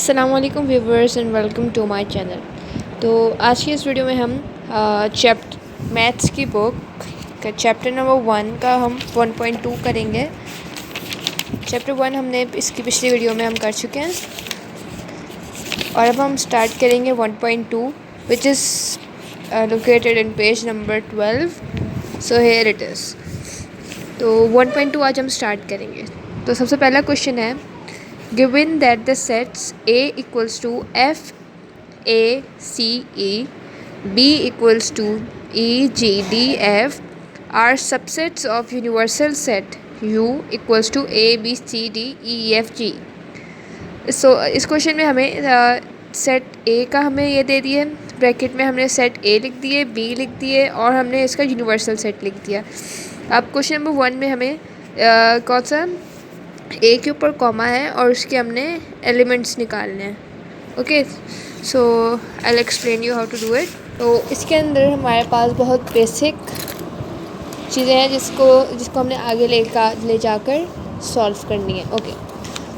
अस्सलाम वालेकुम viewers and welcome to my channel. तो आज की इस वीडियो में हम मैथ्स की बुक का चैप्टर नंबर 1 का हम 1.2 करेंगे। चैप्टर 1 हमने इसकी पिछली वीडियो में हम कर चुके हैं और अब हम स्टार्ट करेंगे 1.2 which is located in page number 12। So here it is. तो 1.2 आज हम स्टार्ट करेंगे। तो सबसे पहला क्वेश्चन है, given that the sets A equals to F A C E, B equals to E G D F are subsets of universal set U equals to A B C D E F G। इस question में हमें set A का हमें ये दे दिए, bracket में हमने set A लिख दिए, B लिख दिए और हमने इसका यूनिवर्सल सेट लिख दिया। अब क्वेश्चन नंबर 1 में हमें कौन सा ए के ऊपर कॉमा है और उसके हमने एलिमेंट्स निकालने हैं। Okay, so I will explain you how to do it. तो इसके अंदर हमारे पास बहुत बेसिक चीज़ें हैं जिसको हमने आगे ले जाकर सॉल्व करनी है। ओके,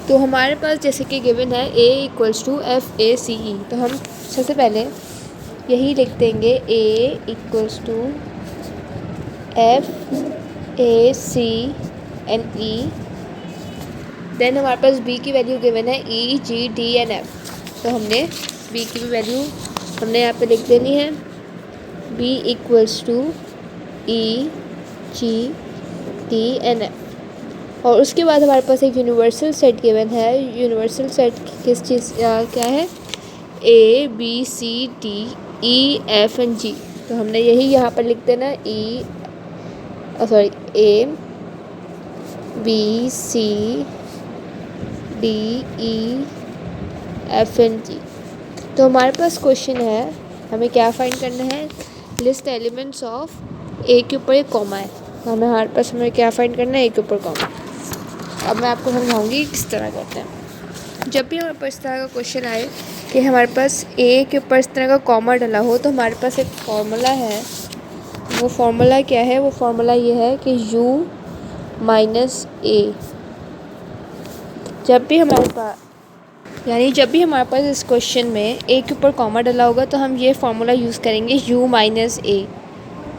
तो हमारे पास जैसे कि गिवन है A equals to F A C E, तो हम सबसे पहले यही लिख देंगे A equals to F A C N E. Then हमारे पास b की वैल्यू गिवन है e g d and f, तो हमने b की भी वैल्यू हमने यहाँ पे लिख देनी है, b equals to e g d and f। और उसके बाद हमारे पास एक यूनिवर्सल सेट गिवन है। यूनिवर्सल सेट किस चीज़ क्या है, a b c d e f and g, तो हमने यही यहाँ पर लिख देना a b c D E F and G. तो हमारे पास क्वेश्चन है, हमें क्या फाइंड करना है, लिस्ट एलिमेंट्स ऑफ ए के ऊपर एक कॉमा है, तो हमें क्या फाइंड करना है, ए के ऊपर कॉमा। अब मैं आपको समझाऊंगी किस तरह करते हैं। जब भी हमारे पास इस तरह का क्वेश्चन आए कि हमारे पास ए के ऊपर इस तरह का कॉमा डला हो, तो हमारे पास एक फार्मूला है। वो फार्मूला क्या है, वो फार्मूला ये है कि u माइनस ए। जब भी हमारे पास इस क्वेश्चन में ए के ऊपर कॉमा डला होगा तो हम ये फार्मूला यूज़ करेंगे u माइनस ए।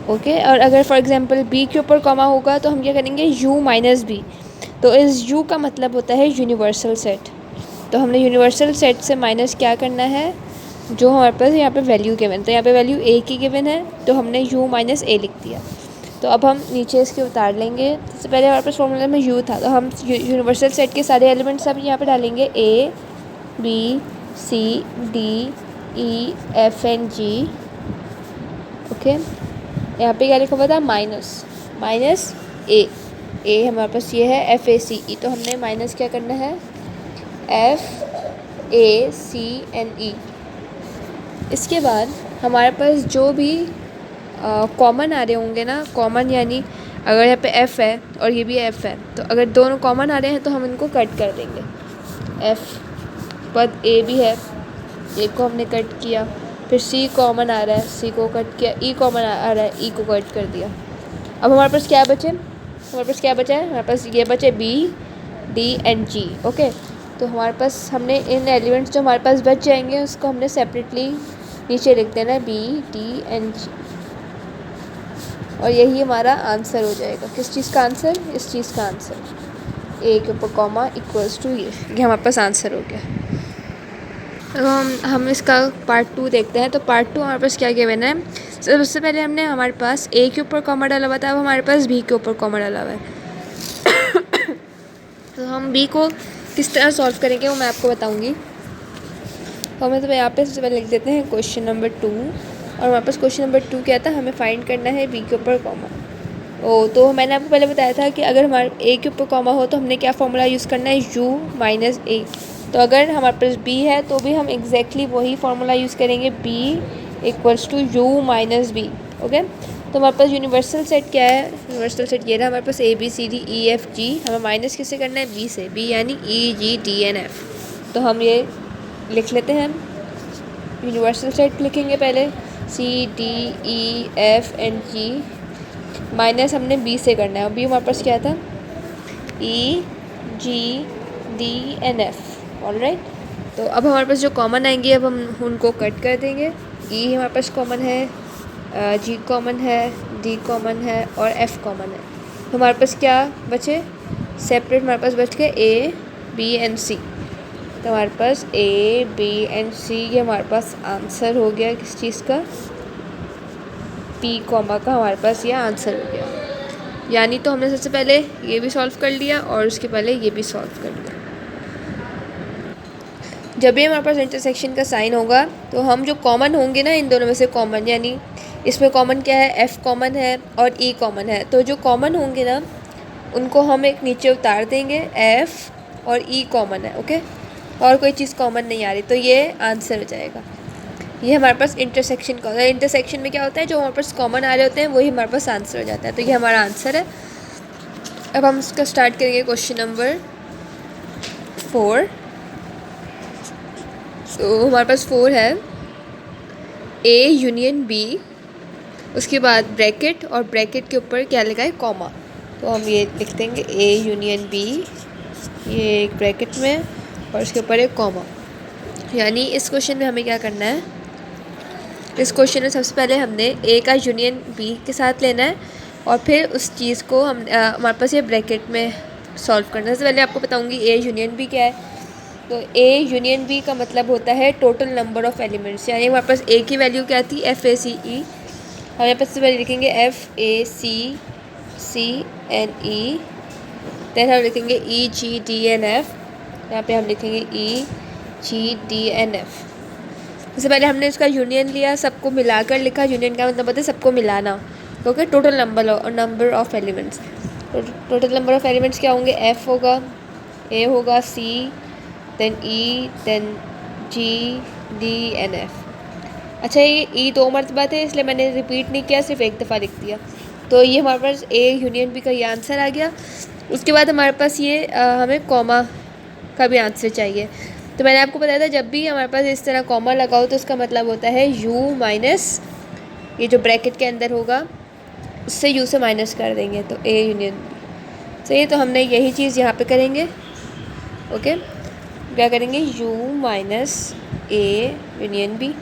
ओके, और अगर फॉर एग्जांपल b के ऊपर कॉमा होगा तो हम क्या करेंगे u माइनस बी। तो इस u का मतलब होता है यूनिवर्सल सेट। तो हमने यूनिवर्सल सेट से माइनस क्या करना है, जो हमारे पास यहाँ पे वैल्यू गिवन, तो यहाँ पे वैल्यू a की गिवन है तो हमने u माइनस ए लिख दिया। तो अब हम नीचे इसके उतार लेंगे। सबसे पहले हमारे पास फॉर्मूला में u था, तो हम यूनिवर्सल सेट के सारे एलिमेंट्स अब यहाँ पे डालेंगे, a b c d e f and g। Okay, यहाँ पे क्या लिखा हुआ था, माइनस a हमारे पास ये है f a c e, तो हमने माइनस क्या करना है, f a c n e। इसके बाद हमारे पास जो भी कॉमन आ रहे होंगे ना, कॉमन यानी अगर यहाँ पे f है और ये भी f है, तो अगर दोनों कॉमन आ रहे हैं तो हम इनको कट कर देंगे। f बाद a भी है, a को हमने कट किया, फिर c कॉमन आ रहा है, c को कट किया, e कॉमन आ रहा है, e को कट कर दिया। अब हमारे पास क्या बचा है, हमारे पास ये बचे b d and g। Okay, तो हमारे पास हमने इन एलिमेंट्स जो हमारे पास बच जाएंगे उसको हमने सेपरेटली नीचे लिख देना है, b d एंड g, और यही हमारा आंसर हो जाएगा। किस चीज़ का आंसर, इस चीज़ का आंसर, ए के ऊपर कॉमा इक्वल्स टू ये हमारे पास आंसर हो गया। अब हम इसका पार्ट 2 देखते हैं। तो पार्ट 2 हमारे पास क्या गिवन है, सबसे पहले हमारे पास ए के ऊपर कॉमा डाला हुआ था, अब हमारे पास बी के ऊपर कॉमा डाला हुआ है। तो हम बी को किस तरह सॉल्व करेंगे वो मैं आपको बताऊँगी। तो हमें तो यहाँ पे सबसे पहले लिख देते हैं क्वेश्चन नंबर 2, और हमारे पास क्वेश्चन नंबर 2 क्या था, हमें फाइंड करना है बी के ऊपर कॉमा। तो मैंने आपको पहले बताया था कि अगर हमारे ए के ऊपर कॉमा हो तो हमने क्या फार्मूला यूज़ करना है, u माइनस ए। तो अगर हमारे पास b है तो भी हम एग्जैक्टली वही फार्मूला यूज़ करेंगे, b equals to u minus B. Okay, तो हमारे पास यूनिवर्सल सेट क्या है, यूनिवर्सल सेट ये रहा हमारे पास a b c d e f g। हमें माइनस किससे करना है, b से, b यानी e g d and f। तो हम ये लिख लेते हैं, यूनिवर्सल सेट लिखेंगे पहले, c d e f and g, minus हमने b से करना है, और b हमारे पास क्या था, e g d and f। Alright, तो अब हमारे पास जो कॉमन आएंगे अब हम उनको कट कर देंगे। ई हमारे पास कॉमन है, जी कॉमन है, डी कॉमन है और एफ़ कॉमन है। तो हमारे पास क्या बचे, सेपरेट हमारे पास बच गए ए बी एंड सी। तो हमारे पास ए बी एंड सी ये हमारे पास आंसर हो गया किस चीज़ का, पी कॉमा का हमारे पास ये आंसर हो गया। यानी तो हमने सबसे पहले ये भी सॉल्व कर लिया और उसके पहले ये भी सॉल्व कर लिया। जब भी हमारे पास इंटरसेक्शन का साइन होगा तो हम जो कॉमन होंगे ना इन दोनों में से कॉमन, यानी इसमें कॉमन क्या है, एफ़ कॉमन है और ई कॉमन है, तो जो कॉमन होंगे ना उनको हम एक नीचे उतार देंगे, एफ़ और ई कॉमन है, ओके, और कोई चीज़ कॉमन नहीं आ रही, तो ये आंसर हो जाएगा। ये हमारे पास इंटरसेक्शन का होता है। इंटरसेक्शन में क्या होता है, जो हमारे पास कॉमन आ रहे होते हैं वही हमारे पास आंसर हो जाता है, तो ये हमारा आंसर है। अब हम इसका स्टार्ट करेंगे क्वेश्चन नंबर 4। तो हमारे पास 4 है, ए यूनियन बी, उसके बाद ब्रैकेट और ब्रैकेट के ऊपर क्या लिखा है, कॉमा। तो हम ये लिख देंगे ए यूनियन बी, ये एक ब्रैकेट में और उसके ऊपर एक कॉमा। यानी इस क्वेश्चन में हमें क्या करना है, इस क्वेश्चन में सबसे पहले हमने ए का यूनियन बी के साथ लेना है और फिर उस चीज़ को हम हमारे पास ये ब्रैकेट में सॉल्व करना है। सबसे पहले आपको बताऊंगी ए यूनियन बी क्या है। तो ए यूनियन बी का मतलब होता है टोटल नंबर ऑफ़ एलिमेंट्स, यानी हमारे पास ए की वैल्यू क्या थी, एफ ए सी ई, हम यहाँ पर सबसे पहले लिखेंगे F A C N E, then हम लिखेंगे E G D N F, यहाँ पे हम लिखेंगे E G D N F. सबसे पहले हमने इसका यूनियन लिया, सबको मिलाकर लिखा, यूनियन का मतलब होता है सबको मिलाना, क्योंकि total number of elements, total number of elements क्या होंगे, एफ़ होगा, ए होगा, C, then E, then G D N F. अच्छा, ये ई 2 मरतबा थे इसलिए मैंने रिपीट नहीं किया, सिर्फ एक दफ़ा लिख दिया। तो ये हमारे पास ए यूनियन बी का ये आंसर आ गया। उसके बाद हमारे पास ये हमें कॉमा का भी आंसर चाहिए। तो मैंने आपको बताया था जब भी हमारे पास इस तरह कॉमा लगाओ तो उसका मतलब होता है यू माइनस, ये जो ब्रैकेट के अंदर होगा उससे यू से माइनस कर देंगे, तो ए यूनियन बी। सही है, तो हमने यही चीज़ यहाँ पे करेंगे, ओके। क्या करेंगे, U minus A union B.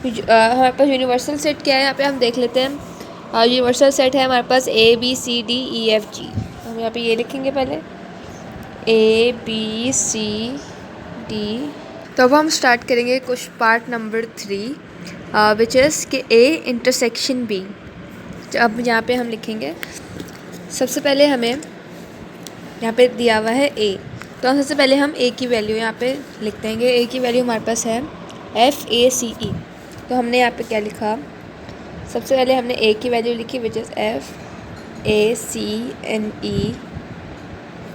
हमारे पास यूनिवर्सल सेट क्या है यहाँ पे हम देख लेते हैं। यूनिवर्सल सेट है हमारे पास A B C D E F G. हम यहाँ पे ये लिखेंगे पहले ए बी सी डी। तो अब हम स्टार्ट करेंगे कुछ पार्ट नंबर 3 विच इज़ कि ए इंटरसेक्शन बी। अब यहाँ पे हम लिखेंगे, सबसे पहले हमें यहाँ पे दिया हुआ है ए, तो हम सबसे पहले हम ए की वैल्यू यहाँ पे लिख देंगे। ए की वैल्यू हमारे पास है एफ ए सी ई, तो हमने यहाँ पे क्या लिखा, सबसे पहले हमने ए की वैल्यू लिखी which is F A C N E,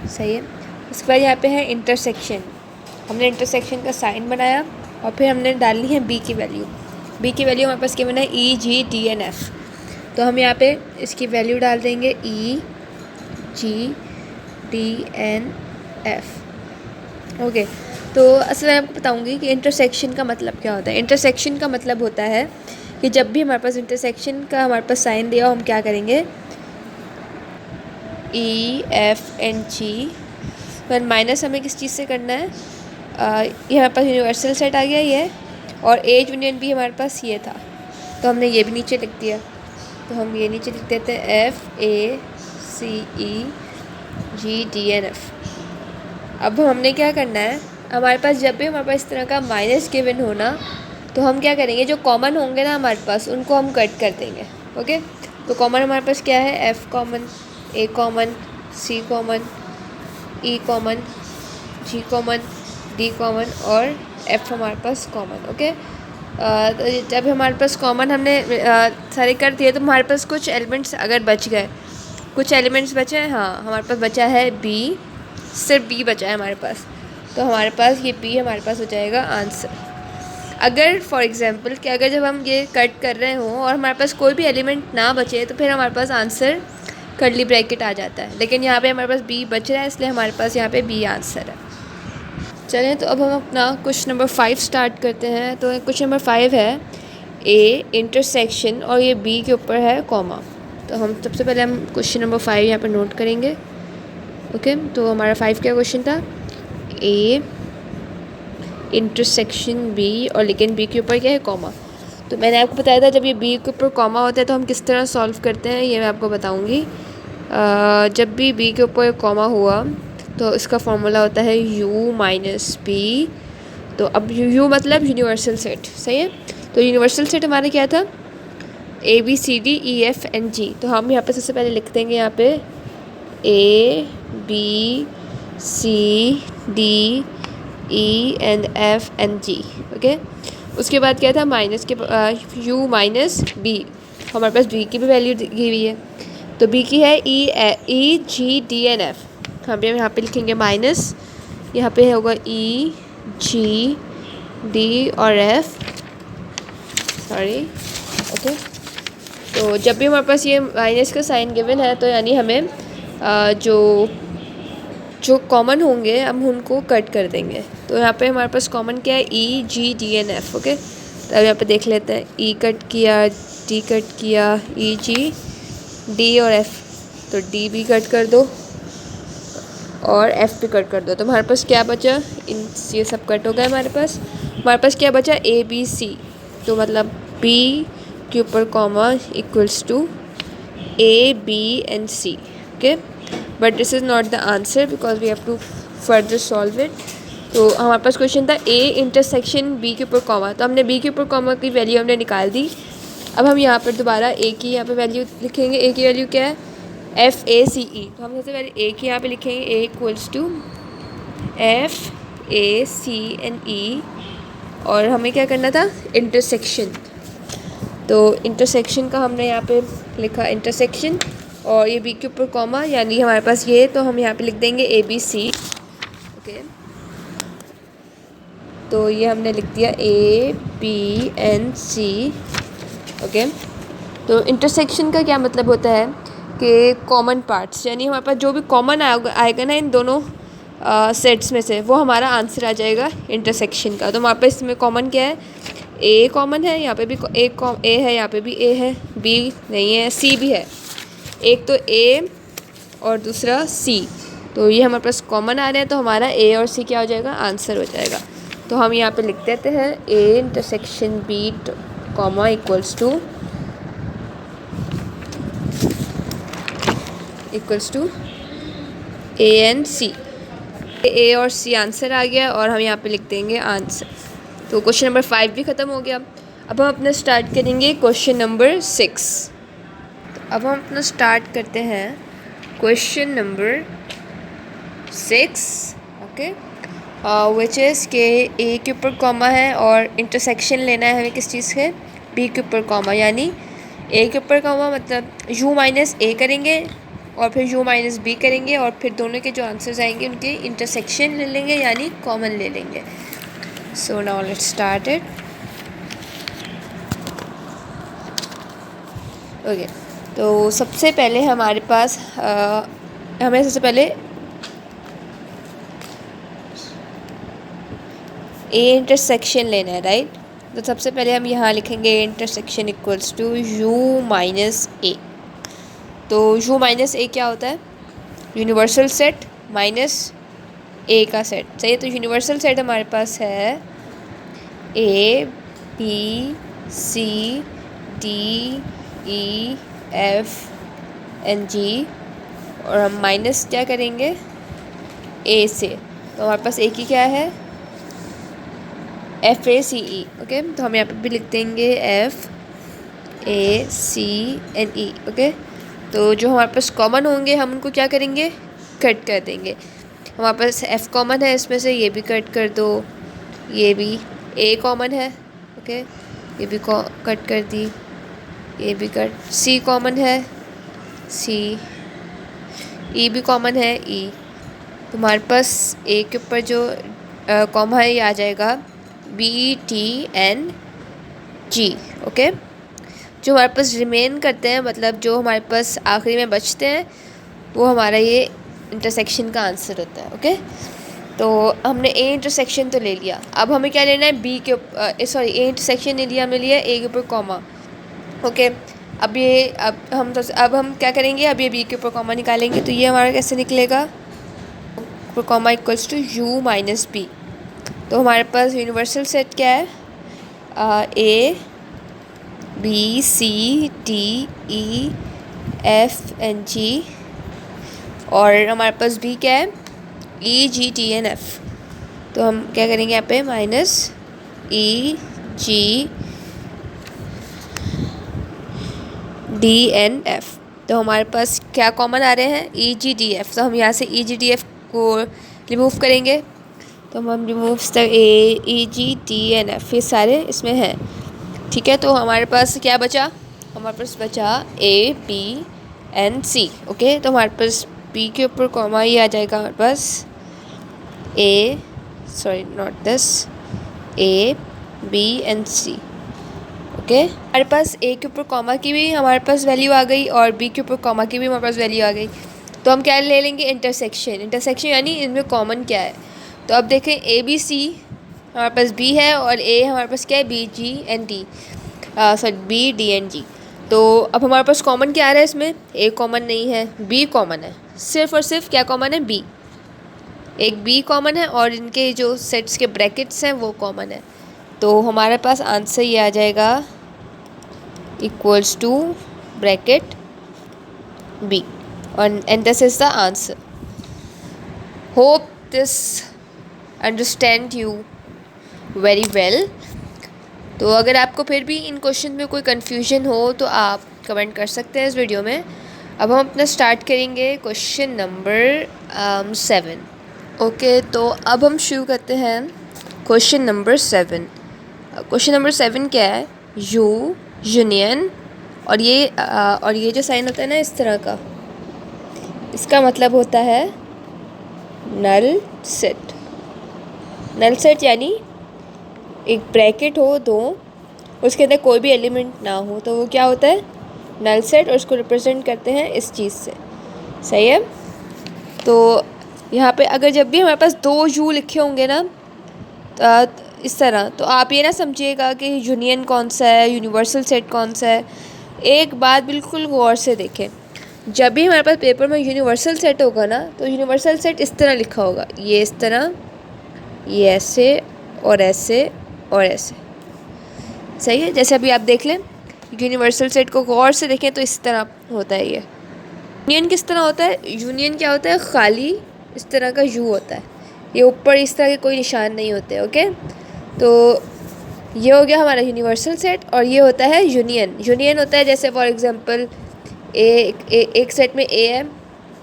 सही है। उसके बाद यहाँ पे है इंटरसेक्शन, हमने इंटरसेक्शन का साइन बनाया और फिर हमने डालनी है बी की वैल्यू। बी की वैल्यू हमारे पास क्या बना है, E G D N F, तो हम यहाँ पे इसकी वैल्यू डाल देंगे E G D N F, okay. तो असल में आपको बताऊंगी कि इंटरसेक्शन का मतलब क्या होता है। इंटरसेक्शन का मतलब होता है कि जब भी हमारे पास इंटरसेक्शन का हमारे पास साइन दिया हो हम क्या करेंगे, ई एफ एन जी, पर माइनस हमें किस चीज़ से करना है, ये हमारे पास यूनिवर्सल सेट आ गया ये, और ए यूनियन भी हमारे पास ये था, तो हमने ये भी नीचे लिख दिया। तो हम ये नीचे लिख देते हैं F A C E G D N F. अब हमने क्या करना है, हमारे पास जब भी हमारे पास इस तरह का माइनस गिवन होना तो हम क्या करेंगे, जो कॉमन होंगे ना हमारे पास उनको हम कट कर देंगे, ओके। तो कॉमन हमारे पास क्या है, एफ़ कॉमन, ए कॉमन, सी कॉमन, ई कॉमन, जी कॉमन, डी कॉमन और एफ़ हमारे पास कॉमन, ओके। तो जब हमारे पास कॉमन हमने सारे कर दिए तो हमारे पास कुछ एलिमेंट्स अगर बच गए, कुछ एलिमेंट्स बचे हैं, हाँ हमारे पास बचा है बी, सिर्फ बी बचा है हमारे पास, तो हमारे पास ये बी हमारे पास हो जाएगा आंसर। अगर फॉर एग्जांपल कि अगर जब हम ये कट कर रहे हों और हमारे पास कोई भी एलिमेंट ना बचे तो फिर हमारे पास आंसर कर्ली ब्रैकेट आ जाता है, लेकिन यहाँ पे हमारे पास बी बच रहा है इसलिए हमारे पास यहाँ पे बी आंसर है। चलें तो अब हम अपना क्वेश्चन नंबर 5 स्टार्ट करते हैं। तो क्वेश्चन नंबर 5 है ए इंटरसेक्शन और ये बी के ऊपर है कॉमा। तो हम सबसे पहले हम क्वेश्चन नंबर 5 यहाँ पर नोट करेंगे, ओके। तो हमारा 5 क्या क्वेश्चन था, ए इंटरसेक्शन बी, और लेकिन बी के ऊपर क्या है, कॉमा। तो मैंने आपको बताया था जब ये बी के ऊपर कॉमा होता है तो हम किस तरह सॉल्व करते हैं, ये मैं आपको बताऊंगी। जब भी बी के ऊपर कॉमा हुआ तो इसका फॉर्मूला होता है u माइनस बी। तो अब u मतलब यूनिवर्सल सेट, सही है। तो यूनिवर्सल सेट हमारा क्या था, A B C D E F and G. तो हम यहाँ पे सबसे पहले लिख देंगे यहाँ पे A B C D E and F and G, okay. उसके बाद क्या था, माइनस के u माइनस बी, हमारे पास बी की भी वैल्यू दी हुई है। तो बी की है E G D N F. हम यहाँ पे लिखेंगे माइनस, यहाँ पे होगा ई जी डी और एफ, सॉरी, ओके। तो जब भी हमारे पास ये माइनस का साइन गिवन है तो यानी हमें जो कॉमन होंगे हम उनको कट कर देंगे। तो यहाँ पे हमारे पास कॉमन क्या है, E G D N F, okay. तो अब यहाँ पे देख लेते हैं, ई कट किया, डी कट किया, ई जी डी और एफ, तो डी भी कट कर दो और एफ भी कट कर दो। तो हमारे पास क्या बचा, ये सब कट हो गया हमारे पास क्या बचा, ए बी सी। तो मतलब बी के ऊपर comma equals to A B and C, okay. But this is not the answer because we have to further solve it. तो हमारे पास क्वेश्चन था ए इंटरसेक्शन बी के ऊपर कॉमा, तो हमने बी के ऊपर कॉमा की वैल्यू हमने निकाल दी। अब हम यहाँ पर दोबारा ए की यहाँ पे वैल्यू लिखेंगे। ए की वैल्यू क्या है, एफ ए सी ई। तो हम सबसे पहले ए की यहाँ पे लिखेंगे, A equals to F A C N E, और हमें क्या करना था, इंटरसेक्शन। तो इंटरसेक्शन का हमने यहाँ पे लिखा इंटरसेक्शन, और ये बी के ऊपर कॉमा, यानी हमारे पास ये, तो हम यहाँ पे लिख देंगे ए बी सी, ओके। तो ये हमने लिख दिया A B N C, okay. तो इंटरसेक्शन का क्या मतलब होता है कि कॉमन पार्ट्स, यानी हमारे पास जो भी कॉमन आएगा ना इन दोनों सेट्स में से, वो हमारा आंसर आ जाएगा इंटरसेक्शन का। तो हमारे पास इसमें कॉमन क्या है, ए कॉमन है, यहाँ पे भी ए है, यहाँ पे भी ए है, बी नहीं है, सी भी है। एक तो ए और दूसरा सी, तो ये हमारे पास कॉमन आ रहे हैं, तो हमारा ए और सी क्या हो जाएगा, आंसर हो जाएगा। तो हम यहाँ पे लिख देते हैं A intersection B comma equals to A and C. A और सी आंसर आ गया, और हम यहाँ पे लिख देंगे आंसर। तो क्वेश्चन नंबर 5 भी ख़त्म हो गया। अब हम अपना स्टार्ट करेंगे क्वेश्चन नंबर 6। तो अब हम अपना स्टार्ट करते हैं question number 6, okay, which is के ए के ऊपर कॉमा है और इंटरसेक्शन लेना है हमें किस चीज़ से, बी के ऊपर कॉमा, यानी ए के ऊपर कॉमा मतलब u माइनस ए करेंगे और फिर u माइनस बी करेंगे, और फिर दोनों के जो आंसर्स आएंगे उनके इंटरसेक्शन ले लेंगे, यानी कॉमन ले लेंगे। So now let's start it, okay. तो सबसे पहले हमारे पास हमें सबसे पहले ए इंटरसेक्शन लेना है, राइट। तो सबसे पहले हम यहाँ लिखेंगे A intersection equals to u minus A. तो u माइनस ए क्या होता है, यूनिवर्सल सेट माइनस ए का सेट, सही है। तो यूनिवर्सल सेट हमारे पास है A B C D E F and G, और हम माइनस क्या करेंगे, ए से। तो हमारे पास ए की क्या है, F A C E, okay. तो हम यहाँ पे भी लिख देंगे F A C N E, okay. तो जो हमारे पास कॉमन होंगे हम उनको क्या करेंगे, कट कर देंगे। हमारे पास एफ कॉमन है, इसमें से ये भी कट कर दो, ये भी ए कॉमन है, ओके, ये भी कट कर दी, ये भी कट, सी कॉमन है, सी, ई भी कॉमन है, ई। तो हमारे पास ए के ऊपर जो कॉमा है ये आ जाएगा B T and G, okay. जो हमारे पास रिमेन करते हैं, मतलब जो हमारे पास आखिरी में बचते हैं, वो हमारा ये इंटरसेक्शन का आंसर होता है, ओके। तो हमने ए इंटरसेक्शन तो ले लिया, अब हमें क्या लेना है, बी के सॉरी ए इंटरसेक्शन ले लिया, हमने लिया ए के ऊपर कॉमा, ओके। अब हम क्या करेंगे, अब ये बी के ऊपर कॉमा निकालेंगे। तो ये हमारा कैसे निकलेगा, comma equals to u minus B, तो हमारे पास यूनिवर्सल सेट क्या है, A B C D E F and G, और हमारे पास बी क्या है, E G T and F. तो हम क्या करेंगे यहाँ पे, minus E G D N F. तो हमारे पास क्या कॉमन आ रहे हैं, ई जी डी एफ। तो हम यहाँ से ई जी डी एफ को रिमूव करेंगे, तो हम रिमूव ए ई जी डी एन एफ, ये सारे इसमें हैं। ठीक है, तो हमारे पास क्या बचा, हमारे पास बचा A B N C. Okay, तो हमारे पास बी के ऊपर कॉमा ही आ जाएगा हमारे पास, A sorry not this, A B N C. Okay, हमारे पास ए के ऊपर कॉमा की भी हमारे पास वैल्यू आ गई और बी के ऊपर कॉमा की भी हमारे पास वैल्यू आ गई। तो हम क्या ले लेंगे, इंटरसेक्शन। इंटरसेक्शन यानी इनमें कॉमन क्या है। तो अब देखें, ए बी सी हमारे पास बी है और ए हमारे पास क्या है, B G N D, sorry B D N G. तो अब हमारे पास कॉमन क्या आ रहा है इसमें, ए कॉमन नहीं है, बी कॉमन है, सिर्फ और सिर्फ क्या कॉमन है, बी। एक बी कॉमन है और इनके जो सेट्स के ब्रैकेट्स हैं वो कॉमन है। तो हमारे पास आंसर ये आ जाएगा equals to bracket B, and this is the answer. Hope this understand you very well. तो अगर आपको फिर भी इन क्वेश्चन में कोई कन्फ्यूजन हो तो आप कमेंट कर सकते हैं इस वीडियो में। अब हम अपना स्टार्ट करेंगे क्वेश्चन नंबर 7। ओके, तो अब हम शुरू करते हैं क्वेश्चन नंबर 7। क्वेश्चन नंबर 7 क्या है, यू यूनियन, और ये जो साइन होता है ना इस तरह का, इसका मतलब होता है नल सेट। नल सेट यानी एक ब्रैकेट हो दो, उसके अंदर कोई भी एलिमेंट ना हो, तो वो क्या होता है, नल सेट, और उसको रिप्रेजेंट करते हैं इस चीज़ से। सही है। तो यहाँ पे अगर जब भी हमारे पास दो यू लिखे होंगे ना तो इस तरह, तो आप ये ना समझिएगा कि यूनियन कौन सा है, यूनिवर्सल सेट कौन सा है। एक बात बिल्कुल गौर से देखें, जब भी हमारे पास पेपर में यूनिवर्सल सेट होगा ना, तो यूनिवर्सल सेट इस तरह लिखा होगा, ये इस तरह, ये ऐसे और ऐसे और ऐसे। सही है। जैसे अभी आप देख लें, यूनिवर्सल सेट को गौर से देखें तो इस तरह होता है। ये यूनियन किस तरह होता है, यूनियन क्या होता है, खाली इस तरह का यू होता है, ये ऊपर इस तरह के कोई निशान नहीं होते। ओके, तो ये हो गया हमारा यूनिवर्सल सेट, और ये होता है यूनियन। यूनियन होता है जैसे फॉर एग्जांपल एक सेट में ए है,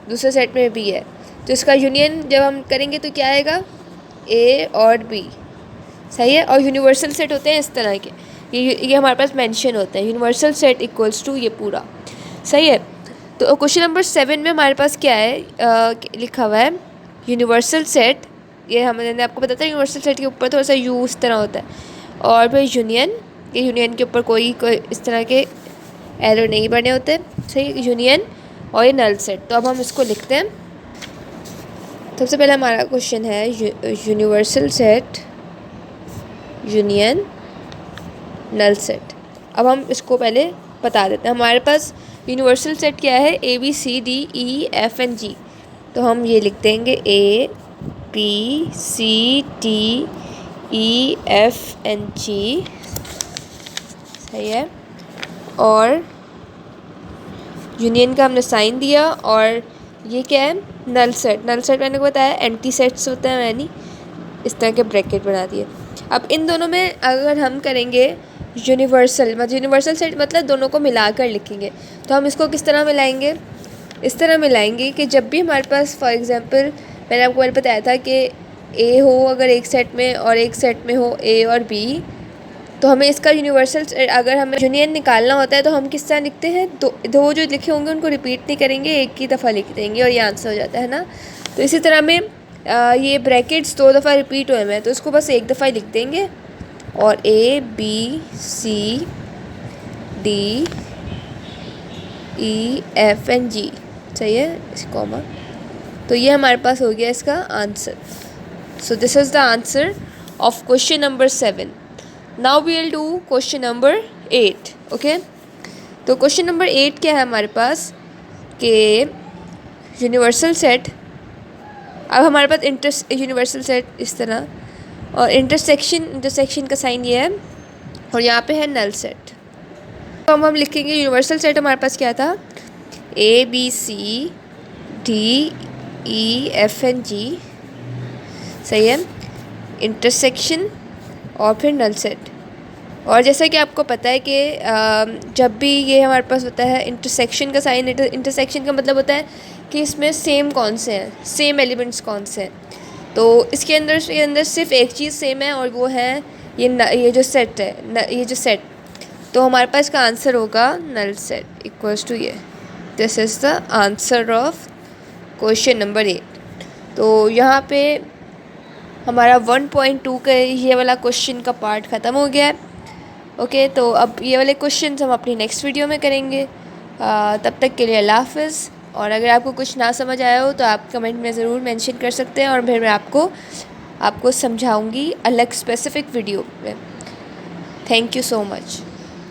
दूसरे सेट में बी है, तो इसका यूनियन जब हम करेंगे तो क्या आएगा, ए और बी। सही है। और यूनिवर्सल सेट होते हैं इस तरह के, ये हमारे पास मेंशन होते हैं, यूनिवर्सल सेट इक्वल्स टू ये पूरा। सही है। तो क्वेश्चन नंबर 7 में हमारे पास क्या है, लिखा हुआ है यूनिवर्सल सेट। ये हमने आपको बताया था, यूनिवर्सल सेट के ऊपर थोड़ा सा यू इस तरह होता है, और फिर यूनियन, ये यूनियन के ऊपर कोई इस तरह के एरो नहीं बने होते। सही, यूनियन और ये नल सेट। तो अब हम इसको लिखते हैं। सबसे पहले हमारा क्वेश्चन है universal set union null set. अब हम इसको पहले बता देते हैं। हमारे पास यूनिवर्सल सेट क्या है, A B C D E F and G. तो हम ये लिख देंगे A B C D E F and G. सही है। और यूनियन का हमने साइन दिया, और ये क्या है, नल सेट। नल सेट मैंने को बताया एंटी सेट्स होते हैं, यानी इस तरह के ब्रैकेट बना दिए। अब इन दोनों में अगर हम करेंगे यूनिवर्सल, मतलब यूनिवर्सल सेट मतलब दोनों को मिलाकर लिखेंगे, तो हम इसको किस तरह मिलाएंगे, इस तरह मिलाएंगे कि जब भी हमारे पास फॉर एग्जांपल मैंने आपको पहले बताया था कि ए हो अगर एक सेट में और एक सेट में हो ए और बी, तो हमें इसका यूनिवर्सल अगर हमें यूनियन निकालना होता है तो हम किस तरह लिखते हैं, दो जो लिखे होंगे उनको रिपीट नहीं करेंगे, एक ही दफ़ा लिख देंगे और ये आंसर हो जाता है ना। तो इसी तरह में ये ब्रैकेट्स 2 दफ़ा रिपीट हुए हैं तो इसको बस एक दफ़ा ही लिख देंगे, और A B C D E F and G. सही है, इस कॉमा। तो ये हमारे पास हो गया इसका answer. So this is the answer of question number 7। Now we will do question number 8। Okay, तो क्वेश्चन नंबर 8 क्या है हमारे पास कि यूनिवर्सल सेट। अब हमारे पास यूनिवर्सल सेट इस तरह, और इंटरसेक्शन का साइन ये है, और यहाँ पे है नल सेट। तो हम लिखेंगे यूनिवर्सल सेट हमारे पास क्या था, ABCDEFG, सही है, इंटरसेक्शन और फिर नल सेट। और जैसा कि आपको पता है कि जब भी ये हमारे पास होता है इंटरसेक्शन का साइन, इंटरसेक्शन का मतलब होता है कि इसमें सेम कौन से हैं, सेम एलिमेंट्स कौन से हैं। तो इसके अंदर सिर्फ एक चीज़ सेम है, और वो है ये जो सेट है, ये जो सेट। तो हमारे पास का आंसर होगा नल सेट इक्वल्स टू ये। This is the answer of question number 8। तो यहाँ पे हमारा 1.2 का ये वाला क्वेश्चन का पार्ट ख़त्म हो गया है। ओके, तो अब ये वाले क्वेश्चंस हम अपनी नेक्स्ट वीडियो में करेंगे। तब तक के लिए अल्लाह हाफ़िज़। और अगर आपको कुछ ना समझ आया हो तो आप कमेंट में ज़रूर मेंशन कर सकते हैं, और फिर मैं आपको समझाऊंगी अलग स्पेसिफ़िक वीडियो में। Thank you so much.